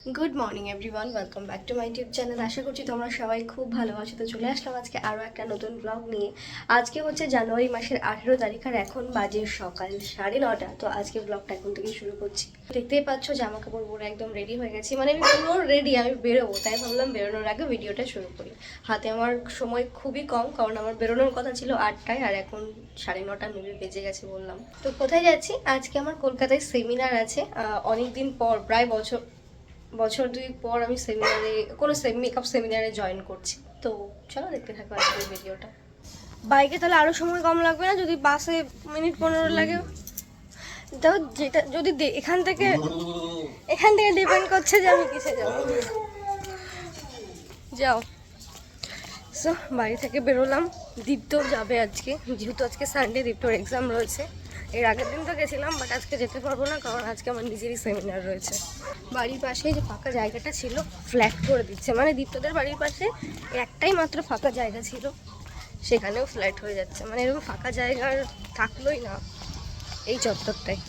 Good morning everyone, welcome back to my YouTube channel. আশা করছি তোমরা সবাই খুব ভালো আছো। তো চলে আসলাম আজকে আরও একটা নতুন ব্লগ নিয়ে। আজকে হচ্ছে জানুয়ারি মাসের 18 তারিখ আর এখন বাজে সকাল 9:30। তো আজকে ব্লগটা এখন থেকেই শুরু করছি। দেখতেই পাচ্ছ জামা কাপড় পরে একদম রেডি হয়ে গেছি, মানে আমি পুরো রেডি, আমি বেরোবো, তাই ভাবলাম বেরোনোর আগে ভিডিওটা শুরু করি। হাতে আমার সময় খুবই কম, কারণ আমার বেরোনোর কথা ছিল 8টায় আর এখন 9:30 মেবি বেজে গেছে বললাম। তো কোথায় যাচ্ছি? আজকে আমার কলকাতায় সেমিনার আছে। অনেকদিন পর, প্রায় বছর দুই পর আমি কোনো মেকআপ সেমিনারে জয়েন করছি। তো চলো দেখতে থাকো আজকের ভিডিওটা। বাইকে তাহলে আরও সময় কম লাগবে না? যদি বাসে মিনিট 15 লাগে, তাও যেটা যদি এখান থেকে ডিপেন্ড করছে যে আমি কিসে যাবো। যাও। সো বাড়ি থেকে বেরোলাম। দীপ্ত যাবে আজকে, যেহেতু আজকে সানডে, দীপ্তর এক্সাম রয়েছে। এর আগের দিন তো গেছিলাম, বাট আজকে যেতে পারবো না, কারণ আজকে আমার নিজেরই সেমিনার রয়েছে। বাড়ির পাশে যে ফাঁকা জায়গাটা ছিল ফ্ল্যাট করে দিচ্ছে, মানে দীপ্তদের বাড়ির পাশে একটাই মাত্র ফাঁকা জায়গা ছিল, সেখানেও ফ্ল্যাট হয়ে যাচ্ছে। মানে এরকম ফাঁকা জায়গা থাকলোই না এই চত্বরটায়।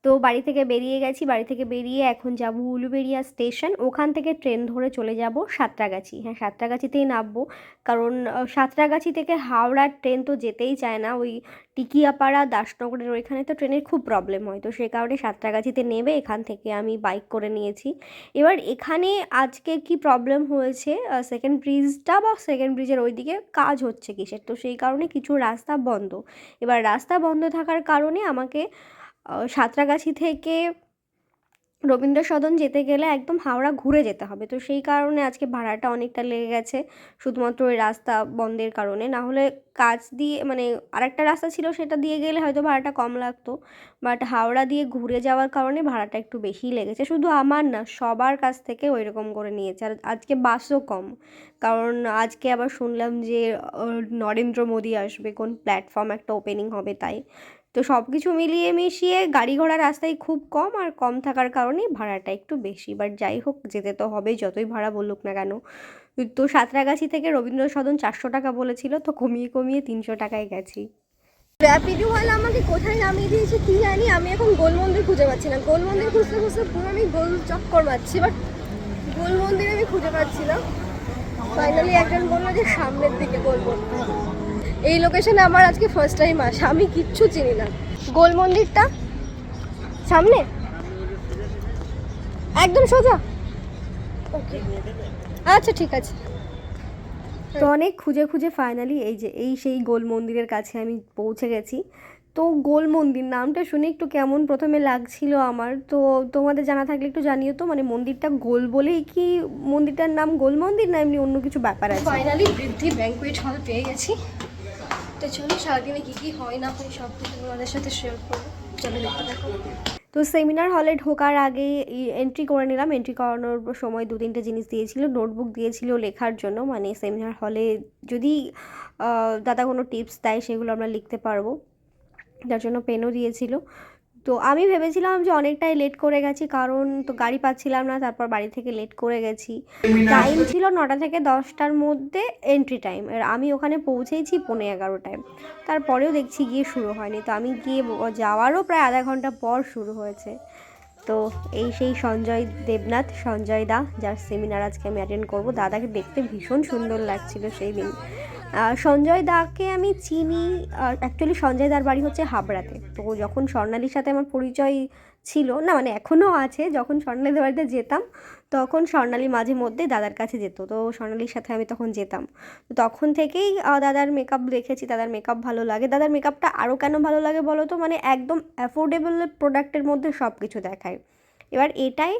তো বাড়ি থেকে বেরিয়ে গেছি। বাড়ি থেকে বেরিয়ে এখন যাব উলুবেড়িয়া স্টেশন। ওখান থেকে ট্রেন ধরে চলে যাব সাঁতরাগাছি। হ্যাঁ, সাঁতরাগাছিতেই নামবো, কারণ সাঁতরাগাছি থেকে হাওড়ার ট্রেন তো যেতেই চায় না। ওই টিকিয়াপাড়া, দাসনগরের ওইখানে তো ট্রেনের খুব প্রবলেম হয়। তো সেই কারণে সাঁতরাগাছিতে নেমে এখান থেকে আমি বাইক করে নিয়েছি। এবার এখানে আজকে কি প্রবলেম হয়েছে, সেকেন্ড ব্রিজটা বা সেকেন্ড ব্রিজের ওইদিকে কাজ হচ্ছে কিসের, তো সেই কারণে কিছু রাস্তা বন্ধ। এবার রাস্তা বন্ধ থাকার কারণে আমাকে সাঁতরাগাছি থেকে রবীন্দ্র সদন যেতে গেলে একদম হাওড়া ঘুরে যেতে হবে। তো সেই কারণে আজকে ভাড়াটা অনেকটা লেগে গেছে, শুধুমাত্র ওই রাস্তা বন্ধের কারণে। না হলে কাজ দিয়ে, মানে আরেকটা রাস্তা ছিল সেটা দিয়ে গেলে হয়তো ভাড়াটা কম লাগতো, বাট হাওড়া দিয়ে ঘুরে যাওয়ার কারণে ভাড়াটা একটু বেশিই লেগেছে। শুধু আমার না, সবার কাছ থেকে ওই রকম করে নিয়েছে। আর আজকে বাসও কম, কারণ আজকে আবার শুনলাম যে নরেন্দ্র মোদী আসবে, কোন প্ল্যাটফর্ম একটা ওপেনিং হবে, তাই। তো সব কিছু মিলিয়ে মিশিয়ে গাড়ি ঘোড়া রাস্তায় খুব কম, আর কম থাকার কারণে ভাড়াটা একটু বেশি। বাট যাই হোক, যেতে তো হবেই, যতই ভাড়া বলুক না কেন। তো সাঁতরাগাছি থেকে রবীন্দ্র সদন 400 টাকা বলেছিল, তো কমিয়ে কমিয়ে 300 টাকায় গেছি। র্যাপিডোওয়ালা আমাকে কোথায় নামিয়ে দিয়েছে কি জানি। আমি এখন গোল মন্দির খুঁজে পাচ্ছি না। গোল মন্দির খুঁজতে খুঁজতে পুরো আমি গোল চক্কর মারছি, বাট গোল মন্দির আমি খুঁজে পাচ্ছি না। ফাইনালি একজন বললো যে সামনের দিকে গোল মন্দির। এই লোকেশনে আমার আজকে ফার্স্ট টাইম আসা, আমি কিচ্ছু চিনি না। গোল মন্দিরটা সামনে, একদম সোজা। ওকে, আচ্ছা ঠিক আছে। তো অনেক খুঁজে খুঁজে ফাইনালি সেই গোল মন্দিরের কাছে আমি পৌঁছে গেছি। তো গোল মন্দির নামটা শুনে একটু কেমন প্রথমে লাগছিল আমার, তো তোমাদের জানা থাকলে একটু জানিও তো। মানে মন্দিরটা গোল বলেই কি মন্দিরটার নাম গোল মন্দির, না এমনি অন্য কিছু ব্যাপার আছে? ফাইনালি বৃদ্ধি ব্যাঙ্কুয়েট হল পেয়ে গেছি। তো চলো, সারাদিনে কী কী হয় না হয় সব কিছু তোমাদের সাথে শেয়ার করবো। চলো দেখতে থাকো। তো সেমিনার হলে ঢোকার আগে এন্ট্রি করে নিলাম। এন্ট্রি করানোর সময় 2-3টে জিনিস দিয়েছিল। নোটবুক দিয়েছিল লেখার জন্য, মানে সেমিনার হলে যদি দাদা কোনো টিপস দেয় সেগুলো আমরা লিখতে পারবো, যার জন্য পেনও দিয়েছিল। তো আমি ভেবেছিলাম যে অনেকটাই লেট করে গেছি, কারণ তো গাড়ি পাচ্ছিলাম না, তারপর বাড়ি থেকে লেট করে গেছি। টাইম ছিল 9টা থেকে 10টার মধ্যে এন্ট্রি টাইম, আর আমি ওখানে পৌঁছেইছি 11:15টায়। তারপরেও দেখছি গিয়ে শুরু হয়নি। তো আমি গিয়ে যাওয়ারও প্রায় আধা ঘন্টা পর শুরু হয়েছে। তো সেই সঞ্জয় দেবনাথ, সঞ্জয় দা, যার সেমিনার আজকে আমি অ্যাটেন্ড করবো। দাদাকে দেখতে ভীষণ সুন্দর লাগছিল সেই দিন। সঞ্জয় দাকে আমি চিনি, অ্যাকচুয়ালি সঞ্জয় দার বাড়ি হচ্ছে হাবড়াতে। তো যখন স্বর্ণালীর সাথে আমার পরিচয় ছিল না, মানে এখনও আছে, যখন স্বর্ণালীদের বাড়িতে যেতাম তখন স্বর্ণালী মাঝে মধ্যে দাদার কাছে যেত, তো স্বর্ণালীর সাথে আমি তখন যেতাম। তো তখন থেকেই দাদার মেকআপ দেখেছি, দাদার মেকআপ ভালো লাগে। দাদার মেকআপটা আরও কেন ভালো লাগে বলো তো, মানে একদম অ্যাফোর্ডেবল প্রোডাক্টের মধ্যে সব কিছু দেখায়। এবার এটাই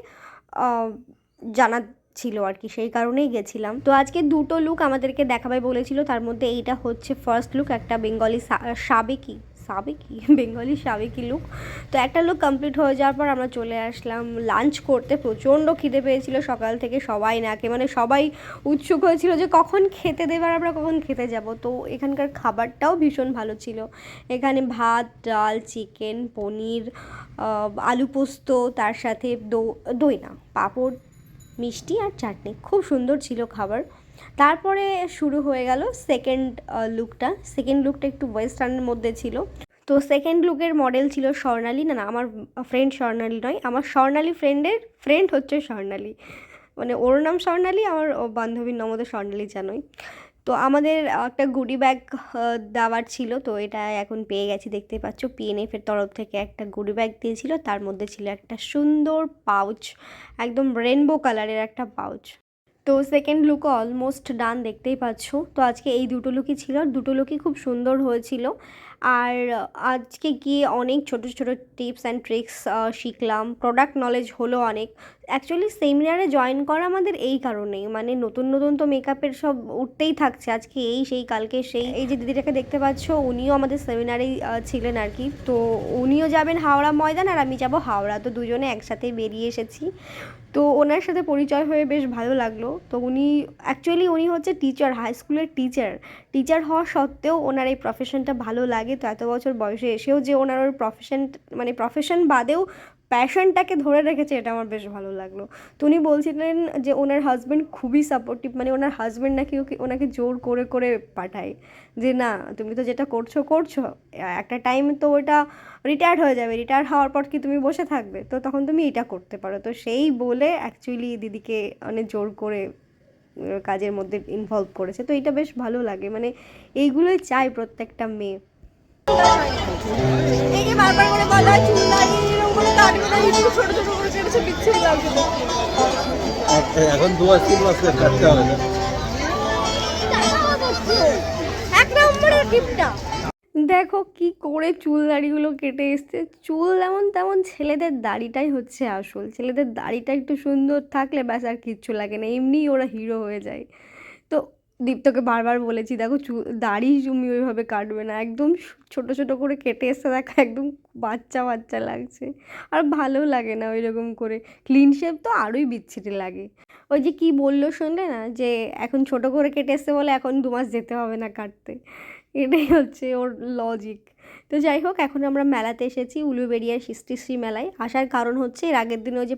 জানা ছিল আর কি, সেই কারণেই গেছিলাম। তো আজকে 2টো লুক আমাদেরকে দেখাবে বলেছিল, তার মধ্যে এইটা হচ্ছে ফার্স্ট লুক, একটা বেঙ্গলি সাবেকি বেঙ্গলি সাবেকি লুক। তো একটা লুক কমপ্লিট হয়ে যাওয়ার পর আমরা চলে আসলাম লাঞ্চ করতে। প্রচণ্ড খিদে পেয়েছিল সকাল থেকে, সবাই নাকে, মানে সবাই উৎসুক হয়েছিল যে কখন খেতে দেবে আর আমরা কখন খেতে যাব। তো এখানকার খাবারটাও ভীষণ ভালো ছিল। এখানে ভাত, ডাল, চিকেন, পনির, আলু পোস্ত, তার সাথে দই না, পাঁপড়, মিষ্টি আর চাটনি। খুব সুন্দর ছিল খাবার। তারপরে শুরু হয়ে গেল সেকেন্ড লুকটা একটু ওয়েস্টার্নের মধ্যে ছিল। তো সেকেন্ড লুকের মডেল ছিল স্বর্ণালী, না না আমার ফ্রেন্ড স্বর্ণালী নয়, আমার স্বর্ণালী ফ্রেন্ডের ফ্রেন্ড হচ্ছে স্বর্ণালী, মানে ওর নাম স্বর্ণালী, আমার বান্ধবীর নাম হতো স্বর্ণালী জানোই। তো আমাদের একটা গুডি ব্যাগ দেওয়ার ছিল, তো এটা এখন পেয়ে গেছি, দেখতে পাচ্ছ পিএনএফের তরফ থেকে একটা গুডি ব্যাগ দিয়েছিল, তার মধ্যে ছিল একটা সুন্দর পাউচ, একদম রেনবো কালারের একটা পাউচ। তো সেকেন্ড লুকও অলমোস্ট ডান, দেখতেই পাচ্ছ। তো আজকে এই দুটো লুকই ছিল, আর দুটো লুকই খুব সুন্দর হয়েছিল। আর আজকে গিয়ে অনেক ছোট ছোট টিপস অ্যান্ড ট্রিক্স শিখলাম, প্রোডাক্ট নলেজ হলো অনেক। অ্যাকচুয়ালি সেমিনারে জয়েন করা আমাদের এই কারণেই, মানে নতুন নতুন তো মেকআপের সব উঠতেই থাকছে, আজকে এই সেই কালকে সেই। এই যে দিদিটাকে দেখতে পাচ্ছ উনিও আমাদের সেমিনারেই ছিলেন আর কি। তো উনিও যাবেন হাওড়া ময়দান আর আমি যাব হাওড়া, তো দুজনে একসাথেই বেরিয়ে এসেছি। তো ওনার সাথে পরিচয় হয়ে বেশ ভালো লাগলো। তো উনি হচ্ছে টিচার, হাই স্কুলের টিচার হওয়া সত্ত্বেও ওনার এই প্রফেশনটা ভালো লাগে। তো এত বছর বয়সে এসেও যে ওনার ওর প্রফেশন বাদেও প্যাশনটাকে ধরে রেখেছে, এটা আমার বেশ ভালো লাগলো। তো উনি বলছিলেন যে ওনার হাজব্যান্ড খুবই সাপোর্টিভ, মানে ওনার হাজব্যান্ড নাকি ওনাকে জোর করে করে পাঠায়, যে না তুমি তো যেটা করছো একটা টাইম তো ওটা রিটায়ার্ড হয়ে যাবে, রিটায়ার হওয়ার পর কি তুমি বসে থাকবে, তো তখন তুমি এটা করতে পারো। তো সেই বলে অ্যাকচুয়ালি দিদিকে অনেক জোর করে কাজের মধ্যে ইনভলভ করেছে। তো এটা বেশ ভালো লাগে, মানে এইগুলোই চাই প্রত্যেকটা মেয়ে। এই যে বারবার করে বলা হয় চুল দাঁড়িয়ে এরকম করে কাটবে না, একটু ছোট ছোট করে কেটেছে, বিচ্ছিরি লাগছে এখন 2-3 মাস কাটতে হবে না। এক নম্বরের টিপটা দেখো কি করে চুল দাড়িগুলো কেটে এসছে। চুল যেমন তেমন, ছেলেদের দাড়িটাই হচ্ছে আসল, ছেলেদের দাড়িটা একটু সুন্দর থাকলে ব্যাস আর কিচ্ছু লাগে না, এমনিই ওরা হিরো হয়ে যায়। তো দীপ্তকে বারবার বলেছি দেখো দাড়ি তুমি ওইভাবে কাটবে না, একদম ছোট ছোট করে কেটে এসছে, দেখো একদম বাচ্চা বাচ্চা লাগছে, আর ভালো লাগে না ওই রকম করে। ক্লিন শেভ তো আরোই বিচ্ছিরি লাগে। ওই যে কি বললো শুনলে না, যে এখন ছোট করে কেটে এসছে বলে এখন 2 মাস যেতে হবে না কাটতে, এটাই হচ্ছে ওর লজিক। তো যাই হোক, এখন আমরা মেলাতে এসেছি, উলুবেড়িয়ার সৃষ্টিশ্রী মেলায়। আসার কারণ হচ্ছে এর আগের দিনে ওই যে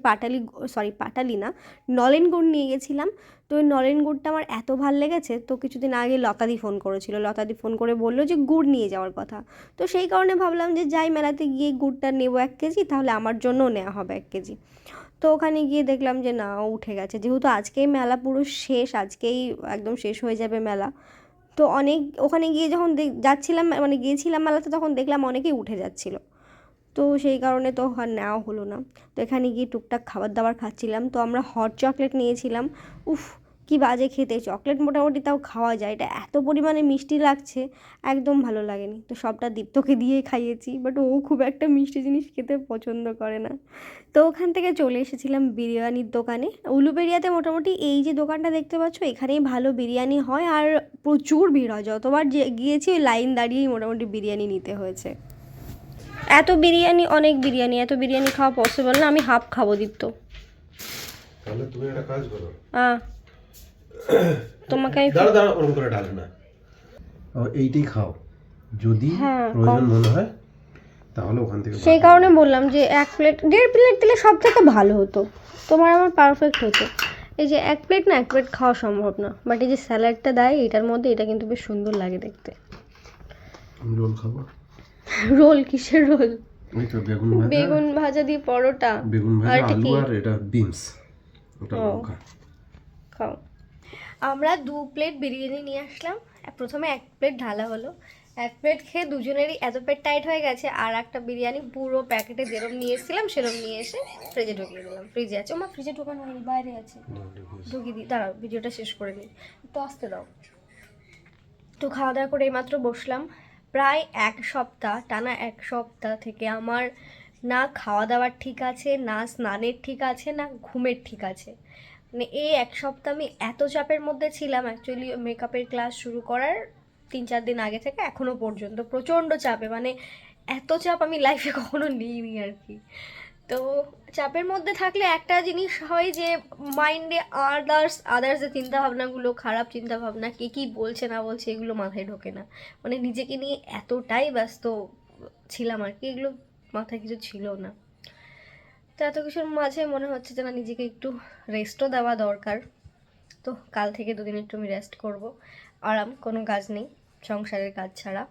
পাটালি না, নলেন গুড় নিয়ে গেছিলাম। তো ওই নলেন গুড়টা আমার এত ভাল লেগেছে, তো কিছুদিন আগে লতাদি ফোন করেছিল, লতাদি ফোন করে বললো যে গুড় নিয়ে যাওয়ার কথা। তো সেই কারণে ভাবলাম যে যাই মেলাতে গিয়ে গুড়টা নেবো 1 কেজি, তাহলে আমার জন্যও নেওয়া হবে 1 কেজি। তো ওখানে গিয়ে দেখলাম যে না, উঠে গেছে, যেহেতু আজকেই মেলা পুরো শেষ, আজকেই একদম শেষ হয়ে যাবে মেলা। তো ওখানে গিয়ে যখন যাচ্ছিলাম, মানে গিয়েছিলাম মেলাতে, তখন দেখলাম অনেকেই উঠে যাচ্ছিলো। তো সেই কারণে তো আর নেওয়া হলো না। তো এখানে গিয়ে টুকটাক খাবার দাবার খাচ্ছিলাম। তো আমরা হট চকলেট নিয়েছিলাম। উফ, কি বাজে খেতে! চকলেট মোটামুটি তাও খাওয়া যায়, এটা এত পরিমাণে মিষ্টি লাগছে, একদম ভালো লাগেনি। তো সবটা দীপ্তকে দিয়েই খাইয়েছি, বাট ও খুব একটা মিষ্টি জিনিস খেতে পছন্দ করে না। তো ওখান থেকে চলে এসেছিলাম বিরিয়ানির দোকানে। উলুবেড়িয়াতে মোটামুটি এই যে দোকানটা দেখতে পাচ্ছ, এখানেই ভালো বিরিয়ানি হয়, আর প্রচুর ভিড় হয়। যতবার গিয়েছি ওই লাইন দাঁড়িয়েই মোটামুটি বিরিয়ানি নিতে হয়েছে। এত বিরিয়ানি এত বিরিয়ানি খাওয়া পসিবল না, আমি হাফ খাবো দীপ্ত। তাহলে তুমি একটা কাজ করো, তোমাকে আমি দাঁড়া ওরকম করে ঢালে না, এইটাই খাও, যদি প্রয়োজন মনে হয় তাহলে ওখান থেকে। সেই কারণে বললাম যে 1 প্লেট 1.5 প্লেট দিলে সব থেকে ভালো হতো, তোমার আমার পারফেক্ট হতো। এই যে 1 প্লেট না, 1 প্লেট খাওয়া সম্ভব না, বাট এই যে স্যালাডটা দেয় এটার মধ্যে, এটা কিন্তু বেশ সুন্দর লাগে দেখতে। রোল খাবো? রোল? কিসের রোল? এই তো বেগুন ভাজা দিয়ে পরোটা, বেগুন ভাজা, আলু আর এটা বিনস, ওটা খাও। আমরা 2 প্লেট বিরিয়ানি নিয়ে আসলাম। প্রথমে 1 প্লেট ঢালা হলো, 1 প্লেট খেয়ে দুজনেরই এত পেট টাইট হয়ে গেছে, আর একটা বিরিয়ানি পুরো প্যাকেটে যেরকম নিয়ে এসেছিলাম সেরকম নিয়ে এসে ফ্রিজে ঢুকিয়ে দিলাম। ফ্রিজে আছে, আমার ফ্রিজে ঢোকানো হয়নি, বাইরে আছে, ঢুকিয়ে দিই। দাঁড়াও, ভিডিওটা শেষ করে দিই, একটু আসতে দাও। তো খাওয়া দাওয়া করে এইমাত্র বসলাম। প্রায় 1 সপ্তাহ টানা, 1 সপ্তাহ থেকে আমার না খাওয়া দাওয়ার ঠিক আছে, না স্নানের ঠিক আছে, না ঘুমের ঠিক আছে। মানে এই 1 সপ্তাহ আমি এত চাপের মধ্যে ছিলাম, অ্যাকচুয়ালি মেকআপের ক্লাস শুরু করার 3-4 দিন আগে থেকে এখনও পর্যন্ত প্রচণ্ড চাপে, মানে এত চাপ আমি লাইফে কখনো নিইনি আর কি। তো চাপের মধ্যে থাকলে একটা জিনিস হয় যে মাইন্ডে আদার্স যে চিন্তাভাবনাগুলো, খারাপ চিন্তাভাবনা, কে কী বলছে না বলছে, এগুলো মাথায় ঢোকে না। মানে নিজেকে নিয়ে এতটাই ব্যস্ত ছিলাম আর কি, এগুলো মাথায় কিছু ছিল না। তো এত কিছুর মাঝে মনে হচ্ছে যে না, নিজেকে একটু রেস্টও দেওয়া দরকার। তো কাল থেকে 2 দিন একটু আমি রেস্ট করব, আরাম, কোনো কাজ নেই সংসারের কাজ ছাড়া।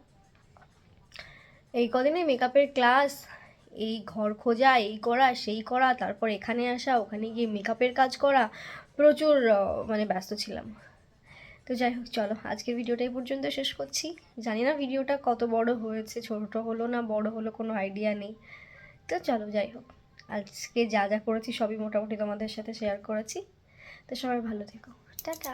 এই কদিনে মেকআপের ক্লাস, এই ঘর খোঁজা, এই করা সেই করা, তারপর এখানে আসা, ওখানে গিয়ে মেকআপের কাজ করা, প্রচুর মানে ব্যস্ত ছিলাম। তো যাই হোক, চলো আজকের ভিডিওটা এই পর্যন্ত শেষ করছি। জানি না ভিডিওটা কত বড় হয়েছে, ছোট হলো না বড় হলো কোনো আইডিয়া নেই। তো চলো যাই হোক, আজকে যা যা করেছি সবই মোটামুটি তোমাদের সাথে শেয়ার করেছি। তো সবাই ভালো থেকো, টাটা।